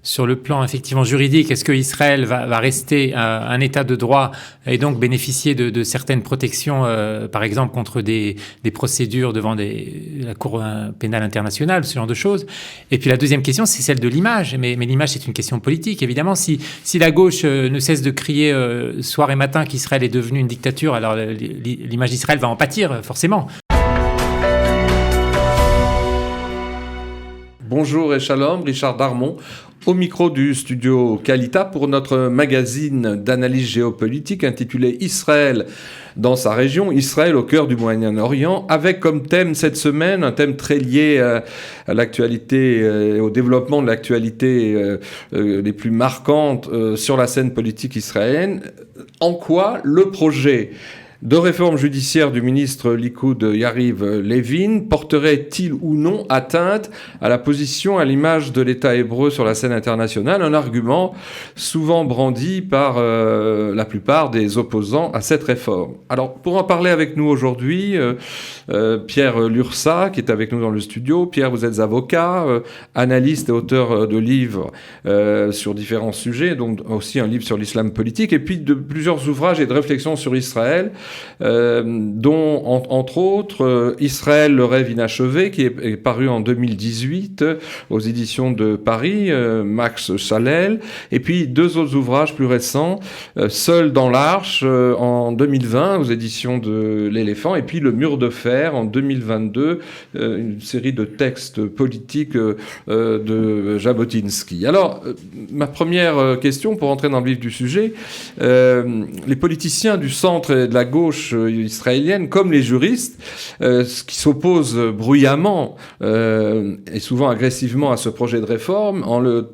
sur le plan effectivement juridique, est-ce que Israël va rester un État de droit et donc bénéficier de certaines protections, par exemple contre des procédures devant la Cour pénale internationale, ce genre de choses. Et puis la deuxième question, c'est celle de l'image. Mais l'image, c'est une question politique, évidemment. Si la gauche ne cesse de crier soir et matin qu'Israël est devenu une dictature, alors l'image d'Israël va en pâtir, forcément. Bonjour et shalom, Richard Darmon, au micro du studio Kalita pour notre magazine d'analyse géopolitique intitulé Israël dans sa région, Israël au cœur du Moyen-Orient, avec comme thème cette semaine, un thème très lié à l'actualité, au développement de l'actualité les plus marquantes sur la scène politique israélienne. En quoi le projet de réforme judiciaire du ministre Likoud Yariv Levin porterait-il ou non atteinte à la position, à l'image de l'État hébreu sur la scène internationale, un argument souvent brandi par la plupart des opposants à cette réforme. Alors, pour en parler avec nous aujourd'hui, Pierre Lursa, qui est avec nous dans le studio. Pierre, vous êtes avocat, analyste et auteur de livres sur différents sujets, donc aussi un livre sur l'islam politique, et puis de plusieurs ouvrages et de réflexions sur Israël, dont entre autres Israël, le rêve inachevé, qui est paru en 2018 aux éditions de Paris, Max Chalel, et puis deux autres ouvrages plus récents, Seul dans l'arche en 2020 aux éditions de l'Éléphant, et puis Le mur de fer en 2022, une série de textes politiques de Jabotinsky. Alors, ma première question pour entrer dans le vif du sujet, les politiciens du centre et de la gauche israélienne, comme les juristes, qui s'opposent bruyamment et souvent agressivement à ce projet de réforme, en le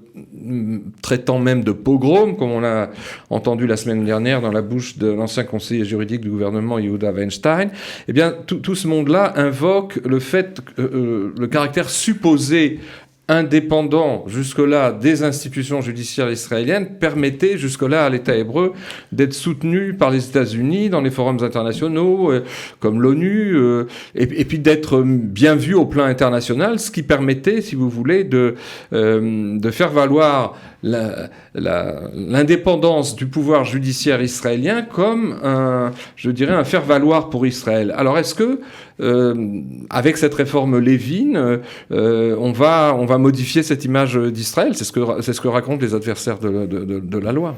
traitant même de pogrom, comme on l'a entendu la semaine dernière dans la bouche de l'ancien conseiller juridique du gouvernement Yehuda Weinstein, eh bien, tout ce monde-là invoque le fait, le caractère supposé indépendant jusque-là des institutions judiciaires israéliennes permettait jusque-là à l'État hébreu d'être soutenu par les États-Unis dans les forums internationaux comme l'ONU et puis d'être bien vu au plan international, ce qui permettait, si vous voulez, de faire valoir l'indépendance du pouvoir judiciaire israélien comme un faire-valoir pour Israël. Alors est-ce que avec cette réforme Levin, on va modifier cette image d'Israël? C'est ce que racontent les adversaires de la loi.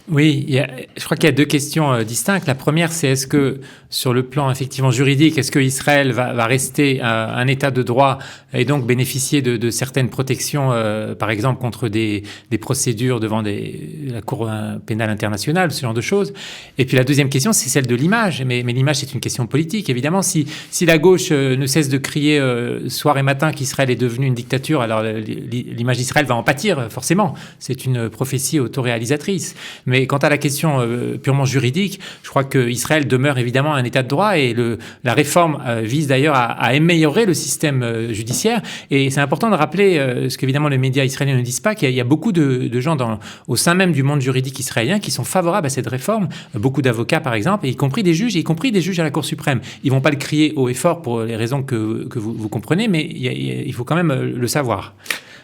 Oui, je crois qu'il y a deux questions distinctes. La première, c'est est-ce que, sur le plan effectivement juridique, est-ce que Israël va rester un État de droit et donc bénéficier de certaines protections, par exemple contre des procédures devant la Cour pénale internationale, ce genre de choses. Et puis la deuxième question, c'est celle de l'image. Mais l'image, c'est une question politique, évidemment. Si la gauche ne cesse de crier soir et matin qu'Israël est devenu une dictature, alors l'image d'Israël va en pâtir, forcément. C'est une prophétie autoréalisatrice. Mais quant à la question purement juridique, je crois qu'Israël demeure évidemment un État de droit et la réforme vise d'ailleurs à améliorer le système judiciaire. Et c'est important de rappeler, ce qu'évidemment les médias israéliens ne disent pas, qu'il y a beaucoup de gens au sein même du monde juridique israélien qui sont favorables à cette réforme. Beaucoup d'avocats par exemple, et y compris des juges à la Cour suprême. Ils vont pas le crier haut et fort pour les raisons que vous comprenez, mais il faut quand même le savoir.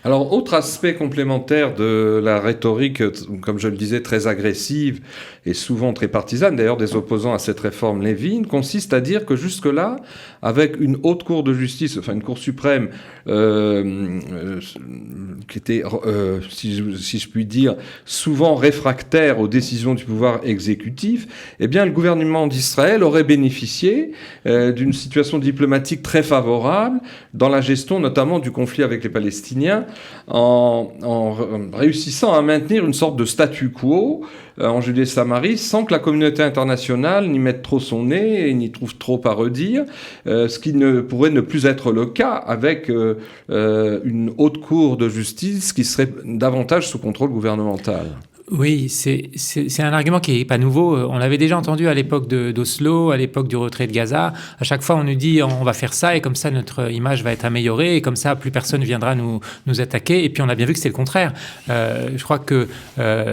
Alors, autre aspect complémentaire de la rhétorique, comme je le disais, très agressive et souvent très partisane, d'ailleurs, des opposants à cette réforme Levin, consiste à dire que jusque-là, avec une haute cour de justice, enfin une cour suprême, qui était, si je puis dire, souvent réfractaire aux décisions du pouvoir exécutif, eh bien, le gouvernement d'Israël aurait bénéficié d'une situation diplomatique très favorable dans la gestion notamment du conflit avec les Palestiniens, en réussissant à maintenir une sorte de statu quo en Judée-Samarie sans que la communauté internationale n'y mette trop son nez et n'y trouve trop à redire, ce qui ne pourrait ne plus être le cas avec une haute cour de justice qui serait davantage sous contrôle gouvernemental. Oui, c'est un argument qui n'est pas nouveau. On l'avait déjà entendu à l'époque d'Oslo, à l'époque du retrait de Gaza. À chaque fois, on nous dit on va faire ça et comme ça, notre image va être améliorée et comme ça, plus personne viendra nous attaquer. Et puis, on a bien vu que c'est le contraire. Je crois que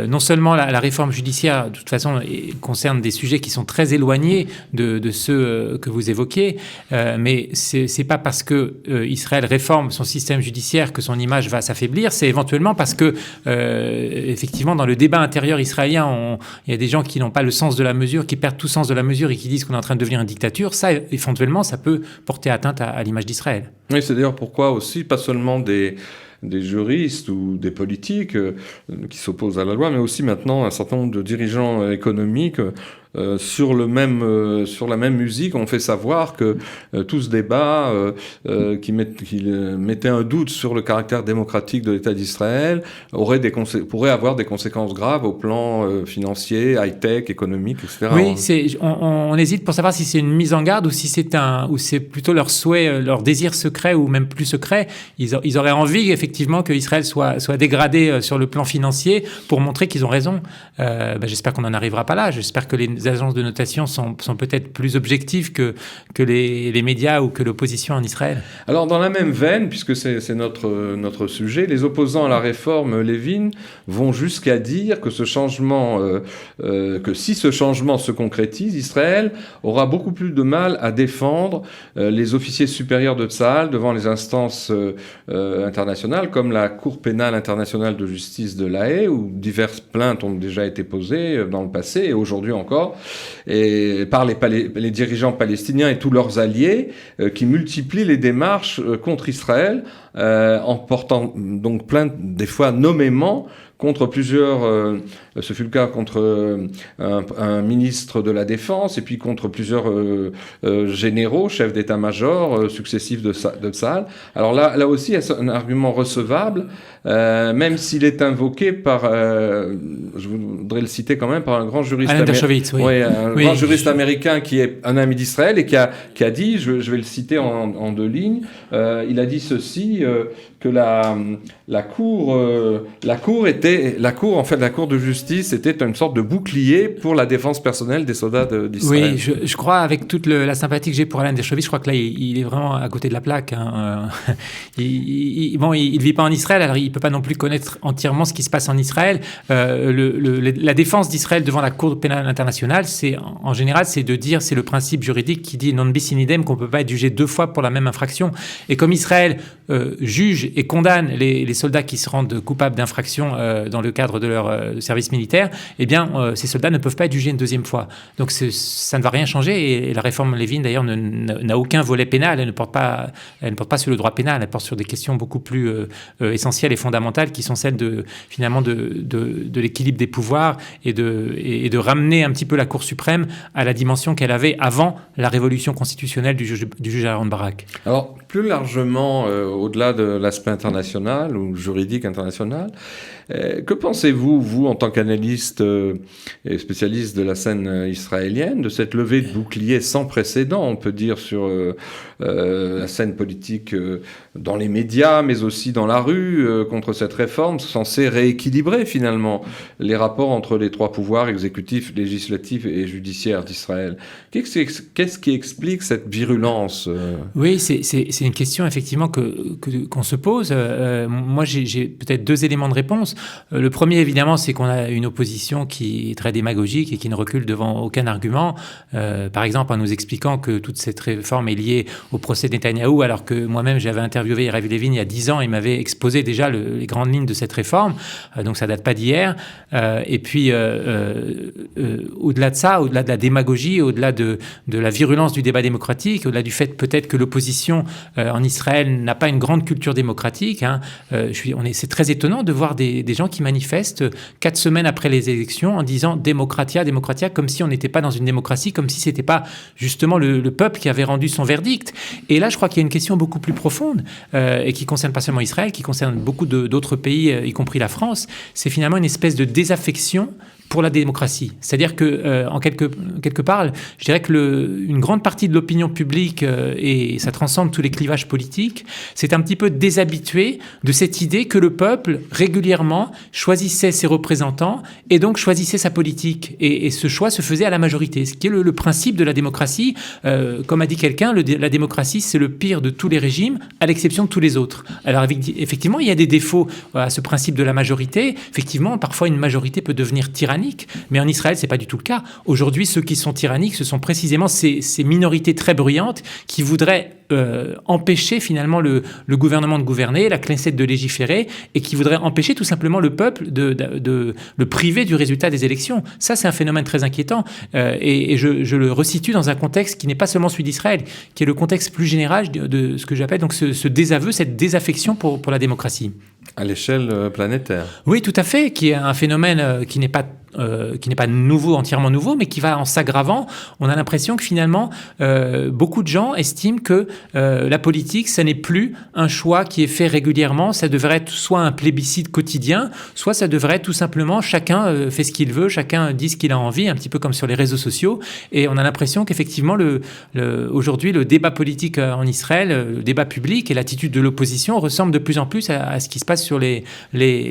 non seulement la réforme judiciaire, de toute façon, concerne des sujets qui sont très éloignés de ceux que vous évoquiez, mais c'est pas parce que Israël réforme son système judiciaire que son image va s'affaiblir. C'est éventuellement parce que, effectivement, dans le débat intérieur israélien, il y a des gens qui n'ont pas le sens de la mesure, qui perdent tout sens de la mesure et qui disent qu'on est en train de devenir une dictature. Ça, éventuellement, ça peut porter atteinte à l'image d'Israël. Oui, c'est d'ailleurs pourquoi aussi, pas seulement des juristes ou des politiques qui s'opposent à la loi, mais aussi maintenant un certain nombre de dirigeants économiques sur la même musique ont fait savoir que tout ce débat qui mettait un doute sur le caractère démocratique de l'État d'Israël pourrait avoir des conséquences graves au plan financier, high-tech, économique, etc. Oui, on hésite pour savoir si c'est une mise en garde ou si c'est plutôt leur souhait, leur désir secret ou même plus secret. Ils auraient envie effectivement que Israël soit dégradé sur le plan financier pour montrer qu'ils ont raison. J'espère qu'on n'en arrivera pas là. J'espère que les agences de notation sont peut-être plus objectives que les médias ou que l'opposition en Israël. Alors, dans la même veine, puisque c'est notre sujet, les opposants à la réforme Levin vont jusqu'à dire que que si ce changement se concrétise, Israël aura beaucoup plus de mal à défendre les officiers supérieurs de Tsahal devant les instances internationales, comme la Cour pénale internationale de justice de La Haye, où diverses plaintes ont déjà été posées dans le passé et aujourd'hui encore, et par les dirigeants palestiniens et tous leurs alliés qui multiplient les démarches contre Israël en portant donc plainte des fois nommément contre plusieurs, ce fut le cas contre un ministre de la Défense et puis contre plusieurs généraux, chefs d'état-major successifs de Tsahal. Alors là aussi, c'est un argument recevable, même s'il est invoqué par, je voudrais le citer quand même, par un grand juriste grand juriste américain qui est un ami d'Israël et qui a dit, je vais le citer en deux lignes, il a dit ceci, que la cour de justice était une sorte de bouclier pour la défense personnelle des soldats d'Israël. Oui, je crois, avec toute la sympathie que j'ai pour Alain Dershowitz, je crois que là, il est vraiment à côté de la plaque. Hein. Il vit pas en Israël, alors il peut pas non plus connaître entièrement ce qui se passe en Israël. La défense d'Israël devant la Cour pénale internationale, en général, c'est le principe juridique qui dit non bis in idem, qu'on peut pas être jugé deux fois pour la même infraction. Et comme Israël juge et condamne les soldats qui se rendent coupables d'infractions dans le cadre de leur service militaire, eh bien, ces soldats ne peuvent pas être jugés une deuxième fois. Donc, ça ne va rien changer. Et la réforme Levin, d'ailleurs, n'a aucun volet pénal. Elle ne porte pas sur le droit pénal. Elle porte sur des questions beaucoup plus essentielles et fondamentales qui sont celles de l'équilibre des pouvoirs et de ramener un petit peu la Cour suprême à la dimension qu'elle avait avant la révolution constitutionnelle du juge Aaron Barak. Alors, plus largement, au-delà de l'aspect international ou juridique international, que pensez-vous, vous, en tant qu'analyste et spécialiste de la scène israélienne, de cette levée de bouclier sans précédent, on peut dire, sur la scène politique dans les médias, mais aussi dans la rue, contre cette réforme censée rééquilibrer finalement les rapports entre les trois pouvoirs exécutifs, législatifs et judiciaires d'Israël. Qu'est-ce qui explique cette virulence Oui, c'est une question effectivement qu'on se pose. Moi, j'ai peut-être deux éléments de réponse. Le premier, évidemment, c'est qu'on a une opposition qui est très démagogique et qui ne recule devant aucun argument. Par exemple, en nous expliquant que toute cette réforme est liée au procès de Netanyahou, alors que moi-même, j'avais interviewé Yariv Levin il y a 10 ans, il m'avait exposé déjà les grandes lignes de cette réforme, donc ça date pas d'hier. Et puis, au-delà de ça, au-delà de la démagogie, au-delà de la virulence du débat démocratique, au-delà du fait peut-être que l'opposition en Israël n'a pas une grande culture démocratique, c'est très étonnant de voir des gens qui manifestent 4 semaines après les élections en disant démocratia, démocratia, comme si on n'était pas dans une démocratie, comme si c'était pas justement le peuple qui avait rendu son verdict. Et là, je crois qu'il y a une question beaucoup plus profonde et qui concerne pas seulement Israël, qui concerne beaucoup d'autres pays, y compris la France. C'est finalement une espèce de désaffection pour la démocratie. C'est-à-dire que, en quelque part, je dirais que une grande partie de l'opinion publique, et ça transcende tous les clivages politiques, c'est un petit peu déshabitué de cette idée que le peuple, régulièrement, choisissait ses représentants et donc choisissait sa politique. Et ce choix se faisait à la majorité, ce qui est le principe de la démocratie. Comme a dit quelqu'un, la démocratie, c'est le pire de tous les régimes, à l'exception de tous les autres. Alors, effectivement, il y a des défauts à ce principe de la majorité. Effectivement, parfois, une majorité peut devenir tyrannique, mais en Israël, c'est pas du tout le cas. Aujourd'hui, ceux qui sont tyranniques, ce sont précisément ces minorités très bruyantes qui voudraient empêcher finalement le gouvernement de gouverner, la Knesset de légiférer, et qui voudraient empêcher tout simplement le peuple de le priver du résultat des élections. Ça, c'est un phénomène très inquiétant, et je le resitue dans un contexte qui n'est pas seulement celui d'Israël, qui est le contexte plus général de ce que j'appelle donc ce désaveu, cette désaffection pour la démocratie. À l'échelle planétaire. Oui, tout à fait, qui est un phénomène qui n'est pas nouveau, entièrement nouveau, mais qui va en s'aggravant. On a l'impression que finalement, beaucoup de gens estiment que la politique, ça n'est plus un choix qui est fait régulièrement. Ça devrait être soit un plébiscite quotidien, soit ça devrait être tout simplement chacun fait ce qu'il veut, chacun dit ce qu'il a envie, un petit peu comme sur les réseaux sociaux. Et on a l'impression qu'effectivement, aujourd'hui, le débat politique en Israël, le débat public et l'attitude de l'opposition ressemblent de plus en plus à ce qui se passe sur les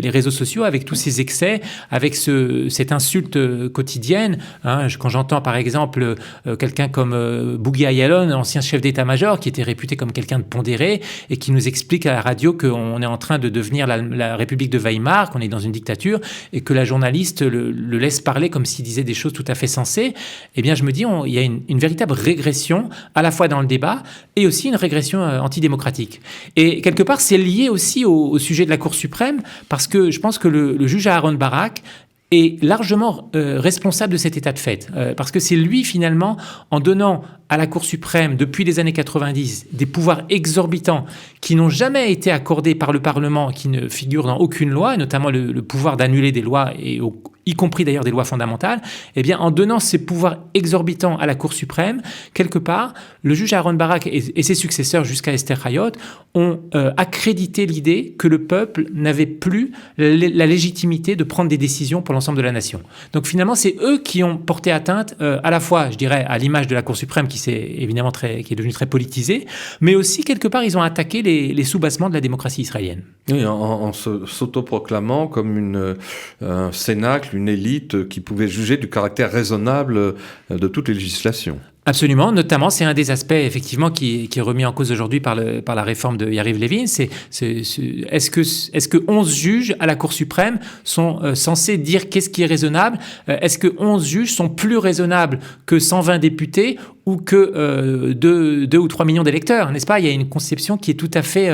réseaux sociaux, avec tous ces excès, avec cette insulte quotidienne. Quand j'entends par exemple quelqu'un comme Bouguy Ayalon, ancien chef d'état-major, qui était réputé comme quelqu'un de pondéré et qui nous explique à la radio qu'on est en train de devenir la République de Weimar, qu'on est dans une dictature et que la journaliste le laisse parler comme s'il disait des choses tout à fait sensées, eh bien je me dis il y a une véritable régression à la fois dans le débat et aussi une régression antidémocratique. Et quelque part, c'est lié aussi au sujet de la Cour suprême, parce que je pense que le juge Aaron Barak est largement responsable de cet état de fait. Parce que c'est lui, finalement, en donnant à la Cour suprême, depuis les années 90, des pouvoirs exorbitants qui n'ont jamais été accordés par le Parlement, qui ne figurent dans aucune loi, et notamment le pouvoir d'annuler des lois, y compris d'ailleurs des lois fondamentales, eh bien, en donnant ces pouvoirs exorbitants à la Cour suprême, quelque part, le juge Aaron Barak et ses successeurs jusqu'à Esther Hayot ont accrédité l'idée que le peuple n'avait plus la légitimité de prendre des décisions pour l'ensemble de la nation. Donc finalement, c'est eux qui ont porté atteinte à la fois, je dirais, à l'image de la Cour suprême qui est devenue très politisée, mais aussi quelque part, ils ont attaqué les soubassements de la démocratie israélienne. Oui, en s'autoproclamant comme un cénacle, une élite qui pouvait juger du caractère raisonnable de toute législation. Absolument, notamment c'est un des aspects effectivement qui est remis en cause aujourd'hui par la réforme de Yariv Levin. Est-ce que 11 juges à la Cour suprême sont censés dire qu'est-ce qui est raisonnable? Est-ce que 11 juges sont plus raisonnables que 120 députés ou que 2 ou 3 millions d'électeurs, n'est-ce pas? Il y a une conception qui est tout à fait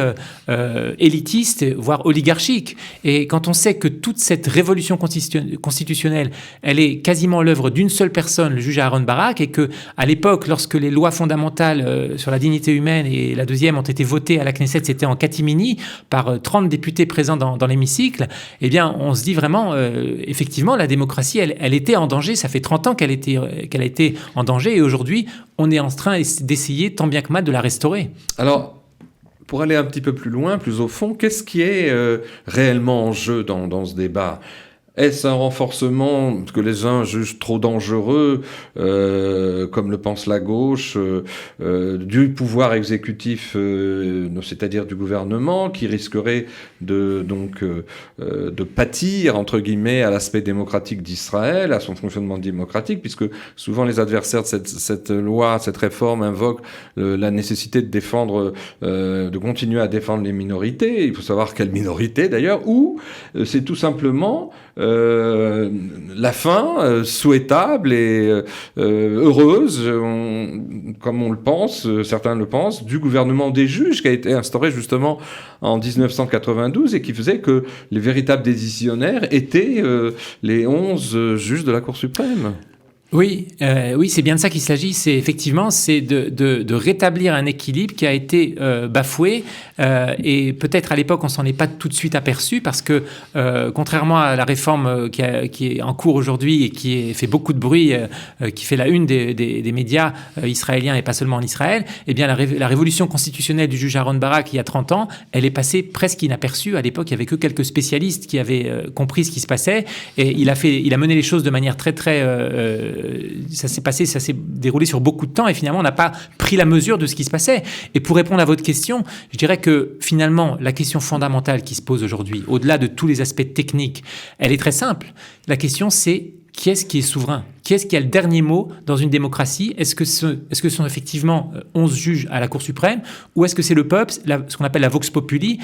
élitiste, voire oligarchique. Et quand on sait que toute cette révolution constitutionnelle, elle est quasiment l'œuvre d'une seule personne, le juge Aaron Barak, et que à l'époque, lorsque les lois fondamentales sur la dignité humaine et la deuxième ont été votées à la Knesset, c'était en catimini par 30 députés présents dans l'hémicycle, eh bien, on se dit vraiment, effectivement, la démocratie, elle était en danger. Ça fait 30 ans qu'elle a été en danger, et aujourd'hui, on est en train d'essayer tant bien que mal de la restaurer. Alors, pour aller un petit peu plus loin, plus au fond, qu'est-ce qui est réellement en jeu dans ce débat ? Est-ce un renforcement que les uns jugent trop dangereux, comme le pense la gauche, du pouvoir exécutif, c'est-à-dire du gouvernement, qui risquerait de pâtir, entre guillemets, à l'aspect démocratique d'Israël, à son fonctionnement démocratique, puisque souvent les adversaires de cette loi, cette réforme, invoquent la nécessité de continuer à défendre les minorités. Il faut savoir quelles minorités, d'ailleurs, ou c'est tout simplement la fin souhaitable et heureuse, comme on le pense, certains le pensent, du gouvernement des juges qui a été instauré justement en 1992 et qui faisait que les véritables décisionnaires étaient les 11 juges de la Cour suprême. Oui, oui, c'est bien de ça qu'il s'agit. C'est effectivement, c'est de rétablir un équilibre qui a été bafoué et peut-être à l'époque on s'en est pas tout de suite aperçu parce que contrairement à la réforme qui est en cours aujourd'hui et qui fait beaucoup de bruit, qui fait la une des médias israéliens et pas seulement en Israël, eh bien la révolution constitutionnelle du juge Aaron Barak il y a 30 ans, elle est passée presque inaperçue. À l'époque, il y avait que quelques spécialistes qui avaient compris ce qui se passait et il a mené les choses de manière très ça s'est déroulé sur beaucoup de temps et finalement on n'a pas pris la mesure de ce qui se passait. Et pour répondre à votre question, je dirais que finalement la question fondamentale qui se pose aujourd'hui, au-delà de tous les aspects techniques, elle est très simple. La question c'est qui est-ce qui est souverain ? Qui est-ce qui a le dernier mot dans une démocratie ? Est-ce que ce sont effectivement 11 juges à la Cour suprême ou est-ce que c'est le peuple, ce qu'on appelle la vox populi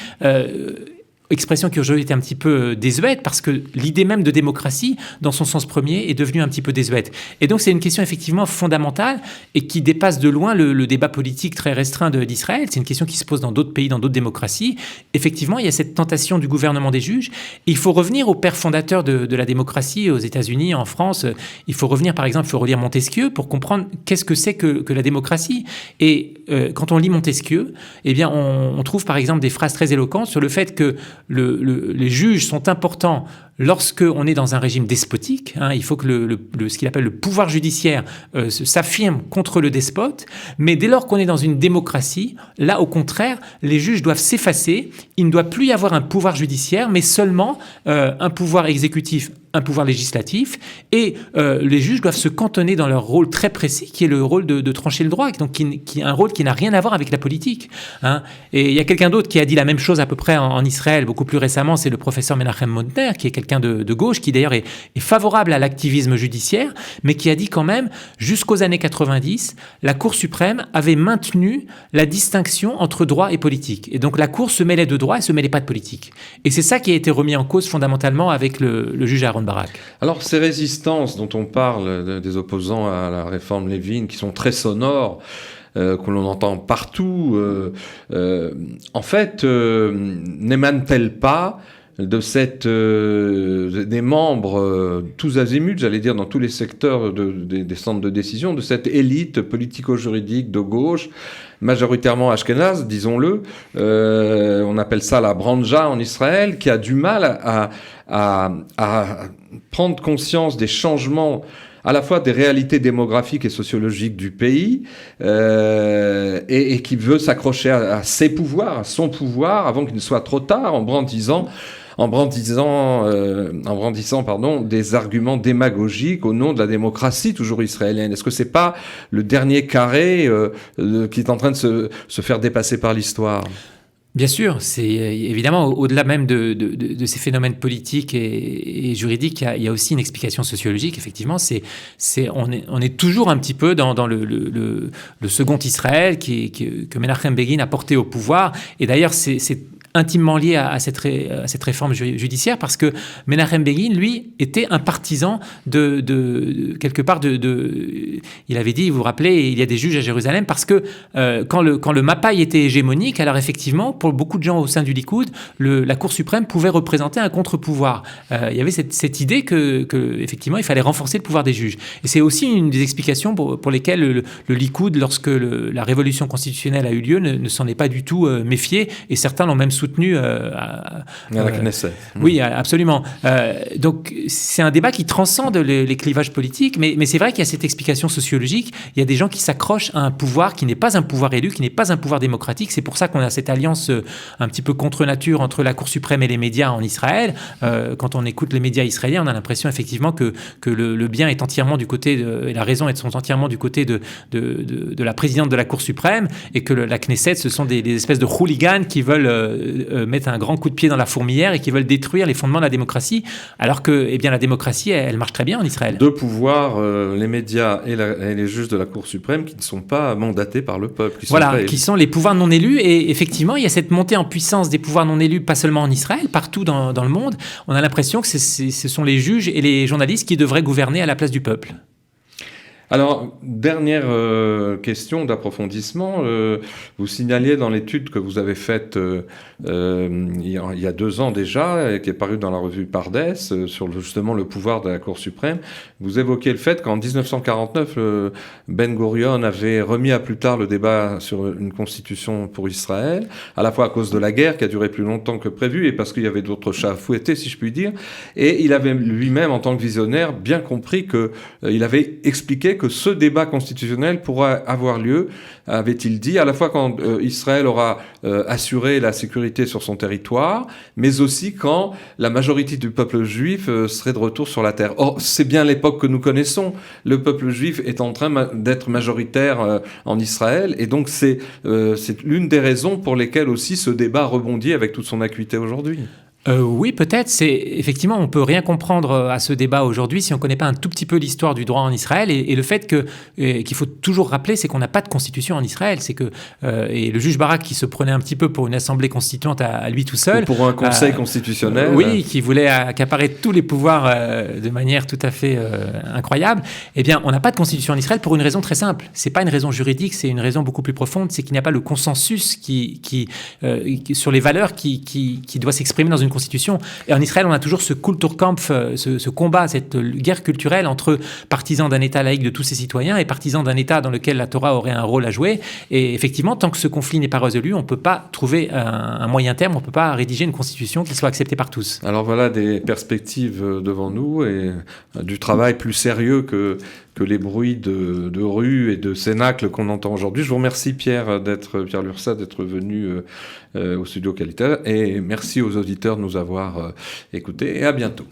expression qui aujourd'hui est un petit peu désuète parce que l'idée même de démocratie, dans son sens premier, est devenue un petit peu désuète. Et donc c'est une question effectivement fondamentale et qui dépasse de loin le débat politique très restreint d'Israël. C'est une question qui se pose dans d'autres pays, dans d'autres démocraties. Effectivement, il y a cette tentation du gouvernement des juges. Il faut revenir aux pères fondateurs de la démocratie aux États-Unis, en France. Il faut revenir, par exemple, il faut relire Montesquieu pour comprendre qu'est-ce que c'est que la démocratie. Et quand on lit Montesquieu, eh bien, on trouve par exemple des phrases très éloquentes sur le fait que les juges sont importants lorsqu'on est dans un régime despotique. Il faut que ce qu'il appelle le pouvoir judiciaire s'affirme contre le despote. Mais dès lors qu'on est dans une démocratie, là, au contraire, les juges doivent s'effacer. Il ne doit plus y avoir un pouvoir judiciaire, mais seulement un pouvoir exécutif, un pouvoir législatif. Et les juges doivent se cantonner dans leur rôle très précis, qui est le rôle de trancher le droit, donc qui est un rôle qui n'a rien à voir avec la politique. Et il y a quelqu'un d'autre qui a dit la même chose à peu près en Israël, beaucoup plus récemment, c'est le professeur Menachem Montner, qui est quelqu'un de gauche, qui d'ailleurs est favorable à l'activisme judiciaire, mais qui a dit quand même, jusqu'aux années 90, la Cour suprême avait maintenu la distinction entre droit et politique. Et donc la Cour se mêlait de droit et se mêlait pas de politique. Et c'est ça qui a été remis en cause fondamentalement avec le juge Aaron Barak. Alors ces résistances dont on parle, des opposants à la réforme Lévin, qui sont très sonores, que l'on entend partout, en fait, n'émanent-elles pas des membres tous azimuts, j'allais dire, dans tous les secteurs des centres de décision, de cette élite politico-juridique de gauche, majoritairement ashkénaze, disons-le. On appelle ça la branja en Israël, qui a du mal à prendre conscience des changements à la fois des réalités démographiques et sociologiques du pays, et qui veut s'accrocher à ses pouvoirs, à son pouvoir, avant qu'il ne soit trop tard, en brandissant des arguments démagogiques au nom de la démocratie toujours israélienne. Est-ce que c'est pas le dernier carré qui est en train de se faire dépasser par l'histoire ? Bien sûr, c'est évidemment au-delà même de ces phénomènes politiques et juridiques, il y a aussi une explication sociologique. Effectivement, on est toujours un petit peu dans le second Israël que Menachem Begin a porté au pouvoir. Et d'ailleurs, c'est intimement lié à cette réforme judiciaire parce que Menachem Begin, lui, était un partisan quelque part il avait dit, vous vous rappelez, il y a des juges à Jérusalem parce que quand le Mapai était hégémonique, alors effectivement, pour beaucoup de gens au sein du Likoud, la Cour suprême pouvait représenter un contre-pouvoir. Il y avait cette idée que effectivement, il fallait renforcer le pouvoir des juges. Et c'est aussi une des explications pour lesquelles le Likoud, lorsque la révolution constitutionnelle a eu lieu, ne s'en est pas du tout méfié, et certains l'ont même soutenu à la Knesset. Oui, absolument. Donc c'est un débat qui transcende les clivages politiques, mais c'est vrai qu'il y a cette explication sociologique. Il y a des gens qui s'accrochent à un pouvoir qui n'est pas un pouvoir élu, qui n'est pas un pouvoir démocratique. C'est pour ça qu'on a cette alliance un petit peu contre nature entre la Cour suprême et les médias en Israël. Quand on écoute les médias israéliens, on a l'impression effectivement que le bien est entièrement du côté et la raison sont entièrement du côté de la présidente de la Cour suprême, et que la Knesset, ce sont des espèces de hooligans qui veulent mettre un grand coup de pied dans la fourmilière et qui veulent détruire les fondements de la démocratie, alors que la démocratie, elle marche très bien en Israël. Deux pouvoirs, les médias et les juges de la Cour suprême, qui ne sont pas mandatés par le peuple. Qui sont les pouvoirs non élus. Et effectivement, il y a cette montée en puissance des pouvoirs non élus, pas seulement en Israël, partout dans le monde. On a l'impression que ce sont les juges et les journalistes qui devraient gouverner à la place du peuple. Alors, dernière question d'approfondissement. Vous signaliez dans l'étude que vous avez faite il y a 2 ans déjà, qui est parue dans la revue Pardès, sur justement le pouvoir de la Cour suprême, vous évoquez le fait qu'en 1949, Ben Gurion avait remis à plus tard le débat sur une constitution pour Israël, à la fois à cause de la guerre qui a duré plus longtemps que prévu et parce qu'il y avait d'autres chats à fouetter, si je puis dire. Et il avait lui-même, en tant que visionnaire, bien compris qu'il avait expliqué que ce débat constitutionnel pourra avoir lieu, avait-il dit, à la fois quand Israël aura assuré la sécurité sur son territoire, mais aussi quand la majorité du peuple juif serait de retour sur la terre. Or, c'est bien l'époque que nous connaissons. Le peuple juif est en train d'être majoritaire en Israël, et donc c'est l'une des raisons pour lesquelles aussi ce débat rebondit avec toute son acuité aujourd'hui. Oui, peut-être. Effectivement, on peut rien comprendre à ce débat aujourd'hui si on ne connaît pas un tout petit peu l'histoire du droit en Israël et le fait qu'il faut toujours rappeler, c'est qu'on n'a pas de constitution en Israël. Et le juge Barak, qui se prenait un petit peu pour une assemblée constituante à lui tout seul, ou pour un conseil constitutionnel, oui, qui voulait accaparer tous les pouvoirs de manière tout à fait incroyable. Eh bien, on n'a pas de constitution en Israël pour une raison très simple. C'est pas une raison juridique, c'est une raison beaucoup plus profonde. C'est qu'il n'y a pas le consensus sur les valeurs qui doit s'exprimer dans une constitution. Et en Israël, on a toujours ce Kulturkampf, ce combat, cette guerre culturelle entre partisans d'un État laïque de tous ses citoyens et partisans d'un État dans lequel la Torah aurait un rôle à jouer. Et effectivement, tant que ce conflit n'est pas résolu, on ne peut pas trouver un moyen terme, on ne peut pas rédiger une constitution qui soit acceptée par tous. Alors voilà des perspectives devant nous et du travail plus sérieux que les bruits de rue et de cénacle qu'on entend aujourd'hui. Je vous remercie Pierre Lurçat d'être venu au studio Qualité et merci aux auditeurs de nous avoir écoutés et à bientôt.